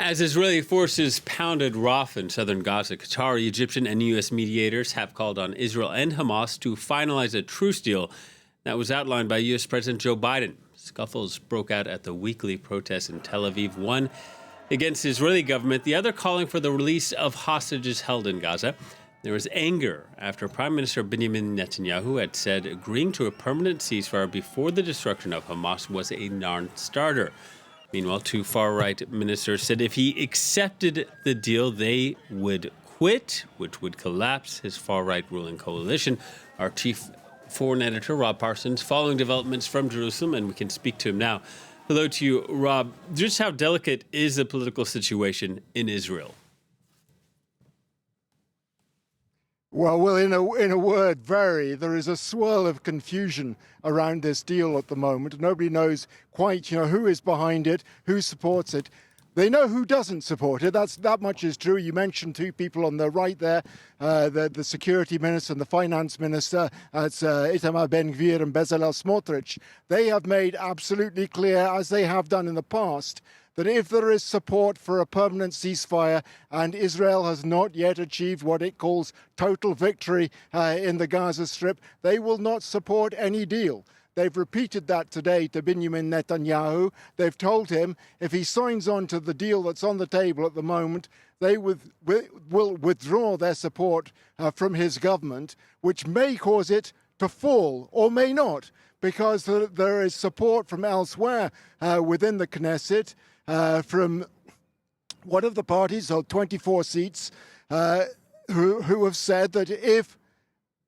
As Israeli forces pounded Rafah in southern Gaza, Qatari, Egyptian, and U.S. mediators have called on Israel and Hamas to finalize a truce deal that was outlined by U.S. President Joe Biden. Scuffles broke out at the weekly protests in Tel Aviv, one against the Israeli government, the other calling for the release of hostages held in Gaza. There was anger after Prime Minister Benjamin Netanyahu had said agreeing to a permanent ceasefire before the destruction of Hamas was a non-starter. Meanwhile, two far-right ministers said if he accepted the deal, they would quit, which would collapse his far-right ruling coalition. Our chief foreign editor, Rob Parsons, following developments from Jerusalem, and we can speak to him now. Hello to you, Rob. Just how delicate is the political situation in Israel? Well, in a word, very. There is a swirl of confusion around this deal at the moment. Nobody knows quite, who is behind it, who supports it. They know who doesn't support it. That much is true. You mentioned two people on the right there, the security minister and the finance minister. It's Itamar Ben-Gvir and Bezalel Smotrich. They have made absolutely clear, as they have done in the past, that if there is support for a permanent ceasefire and Israel has not yet achieved what it calls total victory in the Gaza Strip, they will not support any deal. They've repeated that today to Benjamin Netanyahu. They've told him if he signs on to the deal that's on the table at the moment, they will withdraw their support from his government, which may cause it to fall or may not, because there is support from elsewhere within the Knesset, from one of the parties, held 24 seats, who have said that if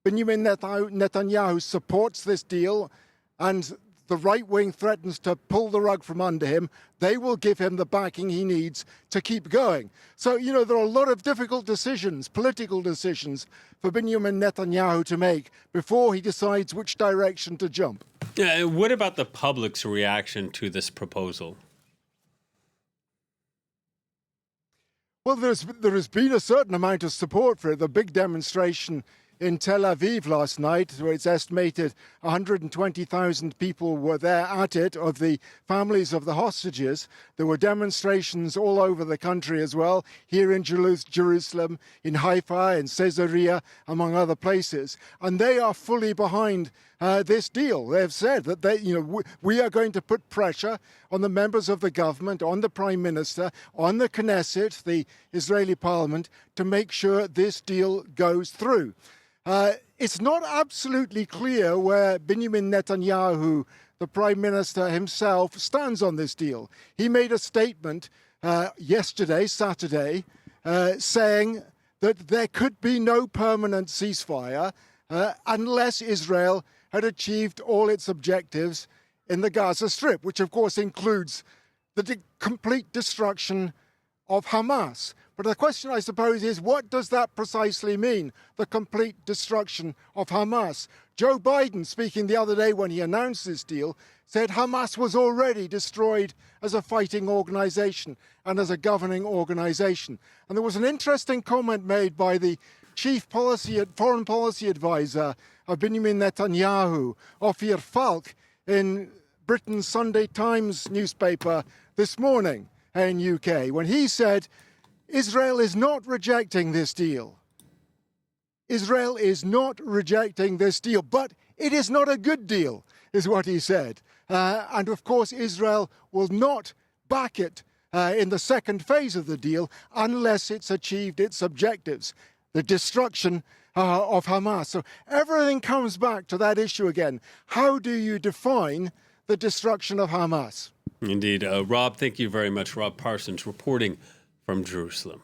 Benjamin Netanyahu supports this deal and the right wing threatens to pull the rug from under him, they will give him the backing he needs to keep going. So, there are a lot of difficult decisions, political decisions, for Benjamin Netanyahu to make before he decides which direction to jump. Yeah, what about the public's reaction to this proposal? Well, there has been a certain amount of support for it. The big demonstration in Tel Aviv last night, where it's estimated 120,000 people were there at it, of the families of the hostages. There were demonstrations all over the country as well, here in Jerusalem, in Haifa, in Caesarea, among other places. And they are fully behind this deal. They've said that we are going to put pressure on the members of the government, on the Prime Minister, on the Knesset, the Israeli parliament, to make sure this deal goes through. It's not absolutely clear where Benjamin Netanyahu, the Prime Minister himself, stands on this deal. He made a statement yesterday, Saturday, saying that there could be no permanent ceasefire unless Israel had achieved all its objectives in the Gaza Strip, which of course includes the complete destruction of Hamas. But the question, I suppose, is what does that precisely mean, the complete destruction of Hamas? Joe Biden, speaking the other day when he announced this deal, said Hamas was already destroyed as a fighting organization and as a governing organization. And there was an interesting comment made by the chief foreign policy advisor of Benjamin Netanyahu, Ophir Falk, in Britain's Sunday Times newspaper this morning in UK, when he said, Israel is not rejecting this deal. Israel is not rejecting this deal, but it is not a good deal, is what he said. And of course, Israel will not back it in the second phase of the deal unless it's achieved its objectives, the destruction of Hamas. So everything comes back to that issue again. How do you define the destruction of Hamas? Indeed. Rob, thank you very much. Rob Parsons reporting from Jerusalem.